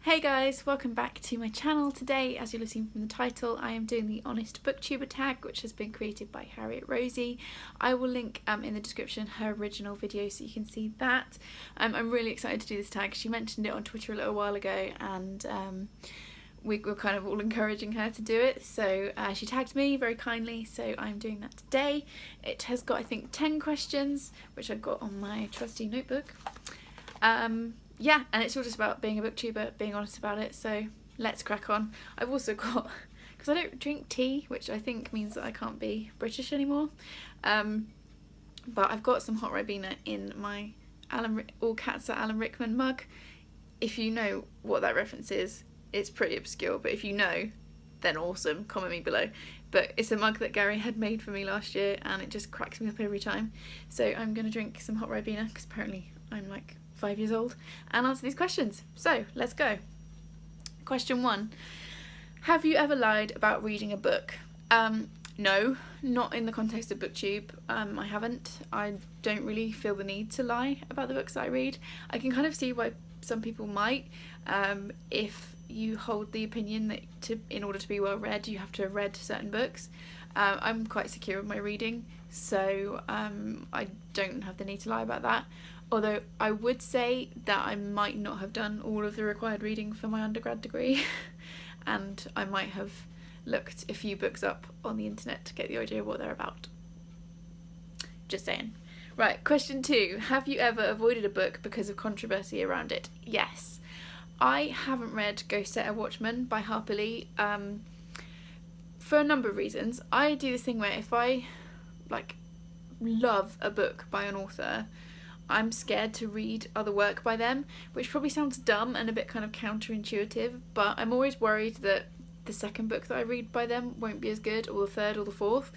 Hey guys, welcome back to my channel. Today, as you'll have seen from the title, I am doing the Honest Booktuber Tag, which has been created by Harriet Rosie. I will link in the description her original video so you can see that. I'm really excited to do this tag. She mentioned it on Twitter a little while ago and we were kind of all encouraging her to do it, so she tagged me very kindly, so I'm doing that today. It has got, I think, 10 questions, which I've got on my trusty notebook. Yeah, and it's all just about being a booktuber, being honest about it, so let's crack on. I've also got, because I don't drink tea, which I think means that I can't be British anymore, but I've got some hot Ribena in my All Cats Are Alan Rickman mug. If you know what that reference is, it's pretty obscure, but if you know, then awesome, comment me below. But it's a mug that Gary had made for me last year, and it just cracks me up every time. So I'm going to drink some hot Ribena, because apparently I'm like 5 years old, and answer these questions. So let's go. Question 1. Have you ever lied about reading a book? No, not in the context of Booktube. I haven't. I don't really feel the need to lie about the books that I read. I can kind of see why some people might. If you hold the opinion that in order to be well read you have to have read certain books. I'm quite secure with my reading, so I don't have the need to lie about that. Although I would say that I might not have done all of the required reading for my undergrad degree and I might have looked a few books up on the internet to get the idea of what they're about. Just saying. Right, question 2. Have you ever avoided a book because of controversy around it? Yes. I haven't read Ghost Set a Watchman by Harper Lee for a number of reasons. I do this thing where if I love a book by an author, I'm scared to read other work by them, which probably sounds dumb and a bit kind of counterintuitive, but I'm always worried that the second book that I read by them won't be as good, or the third or the fourth,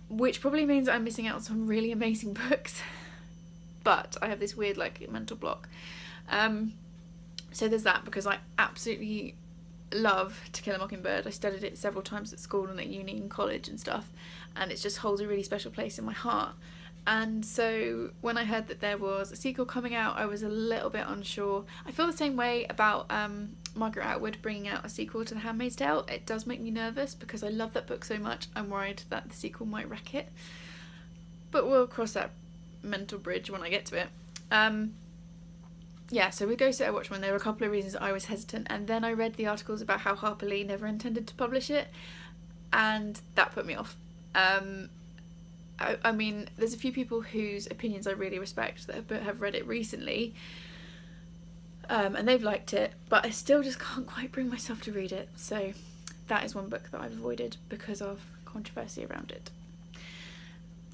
which probably means I'm missing out on some really amazing books. But I have this weird mental block. So there's that, because I absolutely love To Kill a Mockingbird. I studied it several times at school and at uni and college and stuff, and it just holds a really special place in my heart. And so when I heard that there was a sequel coming out, I was a little bit unsure. I feel the same way about Margaret Atwood bringing out a sequel to The Handmaid's Tale. It does make me nervous because I love that book so much. I'm worried that the sequel might wreck it. But we'll cross that mental bridge when I get to it. Yeah, so with Ghost Set a Watchman, there were a couple of reasons I was hesitant, and then I read the articles about how Harper Lee never intended to publish it, and that put me off. I mean, there's a few people whose opinions I really respect that have read it recently, and they've liked it, but I still just can't quite bring myself to read it. So that is one book that I've avoided because of controversy around it.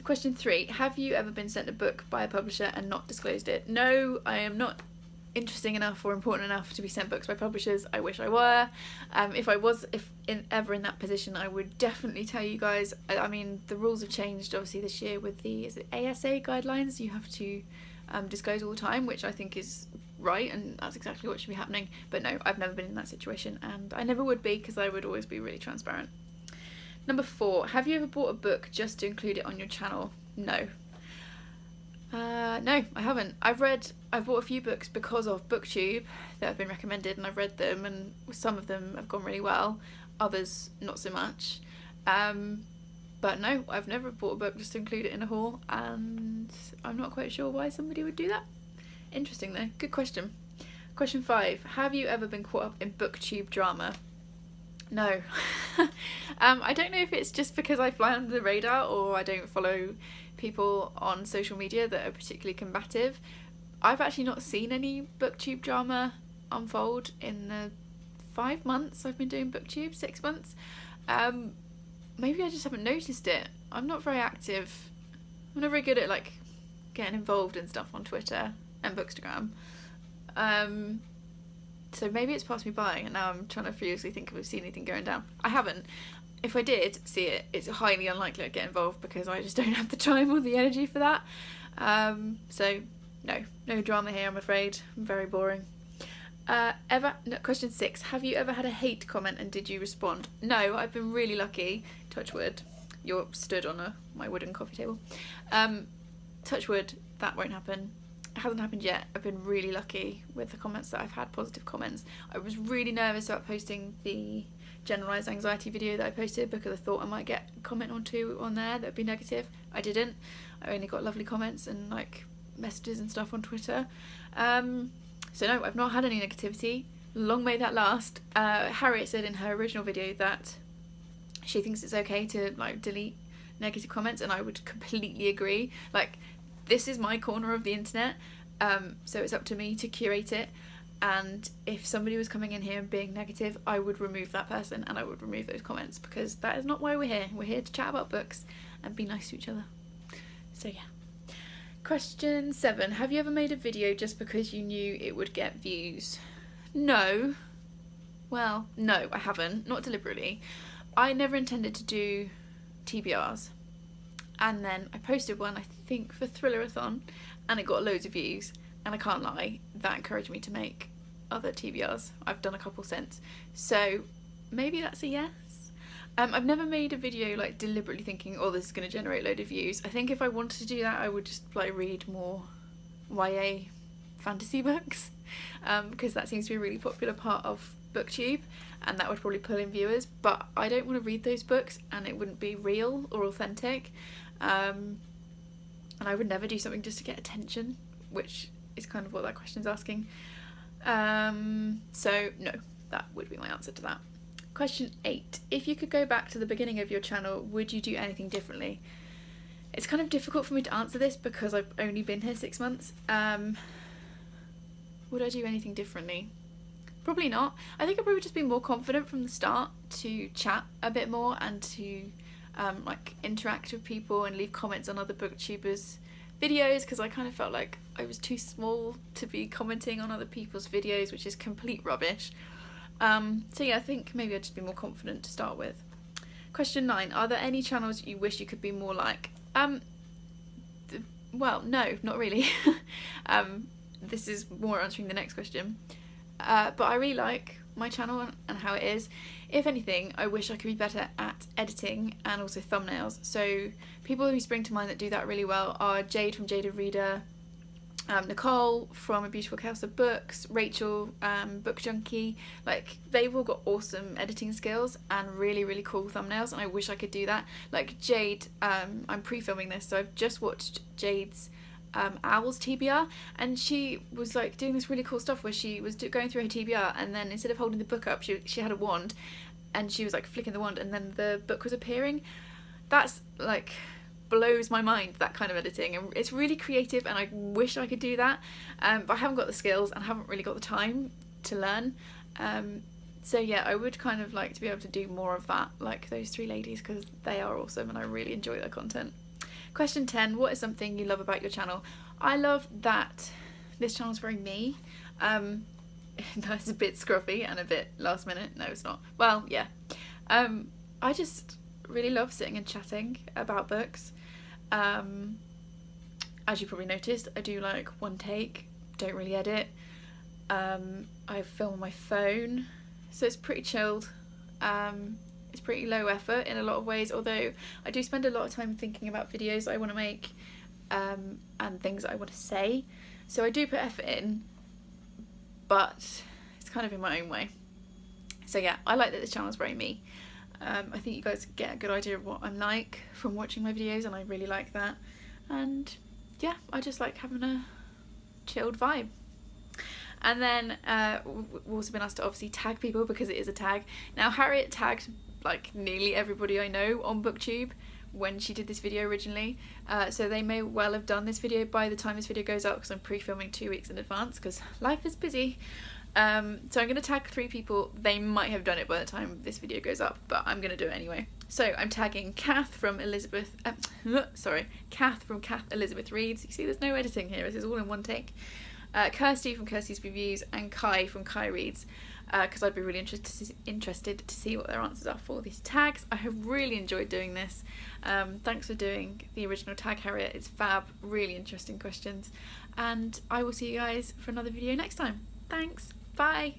Question 3. Have you ever been sent a book by a publisher and not disclosed it? No, I am not interesting enough or important enough to be sent books by publishers. I wish I were. If I was ever in that position, I would definitely tell you guys. I mean, the rules have changed obviously this year with the ASA guidelines. You have to disclose all the time, which I think is right, and that's exactly what should be happening. But no, I've never been in that situation, and I never would be, because I would always be really transparent. Number 4. Have you ever bought a book just to include it on your channel? No. No, I haven't. I've bought a few books because of Booktube that have been recommended, and I've read them, and some of them have gone really well, others not so much. But no, I've never bought a book just to include it in a haul, and I'm not quite sure why somebody would do that. Interesting though. Good question. Question 5. Have you ever been caught up in Booktube drama? No. I don't know if it's just because I fly under the radar or I don't follow people on social media that are particularly combative. I've actually not seen any Booktube drama unfold in the 5 months I've been doing Booktube, 6 months. Maybe I just haven't noticed it. I'm not very active. I'm not very good at getting involved in stuff on Twitter and Bookstagram. So maybe it's passed me by, and now I'm trying to furiously think if I've seen anything going down. I haven't. If I did see it, it's highly unlikely I'd get involved because I just don't have the time or the energy for that. So no drama here, I'm afraid. I'm very boring. Question 6. Have you ever had a hate comment and did you respond? No, I've been really lucky. Touch wood. You're stood on my wooden coffee table. Touch wood, that won't happen. hasn't happened yet. I've been really lucky with the comments that I've had, positive comments. I was really nervous about posting the generalised anxiety video that I posted because I thought I might get a comment or two on there that would be negative. I didn't. I only got lovely comments and like messages and stuff on Twitter. So no, I've not had any negativity. Long may that last. Harriet said in her original video that she thinks it's okay to like delete negative comments, and I would completely agree. Like, this is my corner of the internet, so it's up to me to curate it, and if somebody was coming in here and being negative, I would remove that person and I would remove those comments, because that is not why we're here. We're here to chat about books and be nice to each other. So yeah. Question 7. Have you ever made a video just because you knew it would get views? No. Well, no, I haven't. Not deliberately. I never intended to do TBRs. And then I posted one, I think, for Thrillerathon, and it got loads of views. And I can't lie, that encouraged me to make other TBRs. I've done a couple since. So maybe that's a yes. I've never made a video like deliberately thinking, oh, this is going to generate a load of views. I think if I wanted to do that, I would just like read more YA fantasy books, because that seems to be a really popular part of Booktube, and that would probably pull in viewers. But I don't want to read those books and it wouldn't be real or authentic, and I would never do something just to get attention, which is kind of what that question's asking. So no, that would be my answer to that. Question 8. If you could go back to the beginning of your channel, would you do anything differently? It's kind of difficult for me to answer this because I've only been here 6 months. Would I do anything differently? Probably not. I think I'd probably just be more confident from the start to chat a bit more and to like interact with people and leave comments on other booktubers' videos, because I kind of felt like I was too small to be commenting on other people's videos, which is complete rubbish. So yeah, I think maybe I'd just be more confident to start with. Question 9. Are there any channels you wish you could be more like? Well, no, not really. This is more answering the next question. But I really like my channel and how it is. If anything, I wish I could be better at editing and also thumbnails. So people who spring to mind that do that really well are Jade from Jade Reader, Nicole from A Beautiful Chaos of Books, Rachel, Book Junkie. Like, they've all got awesome editing skills and really, really cool thumbnails, and I wish I could do that. Like Jade, I'm pre-filming this, so I've just watched Jade's Owls TBR, and she was like doing this really cool stuff where she was going through her TBR, and then instead of holding the book up, she had a wand, and she was like flicking the wand, and then the book was appearing. That's like blows my mind, that kind of editing, and it's really creative, and I wish I could do that, but I haven't got the skills and haven't really got the time to learn. So yeah, I would kind of like to be able to do more of that, like those 3 ladies, because they are awesome and I really enjoy their content. Question 10. What is something you love about your channel? I love that this channel is very me. That's a bit scruffy and a bit last minute. No, it's not. Well, yeah. I just really love sitting and chatting about books. As you probably noticed, I do like one take, don't really edit. I film on my phone, so it's pretty chilled. It's pretty low effort in a lot of ways, although I do spend a lot of time thinking about videos I want to make, and things I want to say, so I do put effort in, but it's kind of in my own way. So yeah, I like that this channel is very me. I think you guys get a good idea of what I'm like from watching my videos, and I really like that. And yeah, I just like having a chilled vibe. And then we've also been asked to obviously tag people because it is a tag. Now, Harriet tagged like nearly everybody I know on Booktube when she did this video originally, so they may well have done this video by the time this video goes up, because I'm pre-filming 2 weeks in advance because life is busy. So I'm going to tag 3 people. They might have done it by the time this video goes up, but I'm going to do it anyway. So I'm tagging Kath from Kath from Kath Elizabeth Reads. You see, there's no editing here, this is all in one take. Kirsty from Kirsty's Reviews, and Kai from Kai Reads, because I'd be really interested to see what their answers are for these tags. I have really enjoyed doing this. Thanks for doing the original tag, Harriet. It's fab, really interesting questions, and I will see you guys for another video next time. Thanks, bye.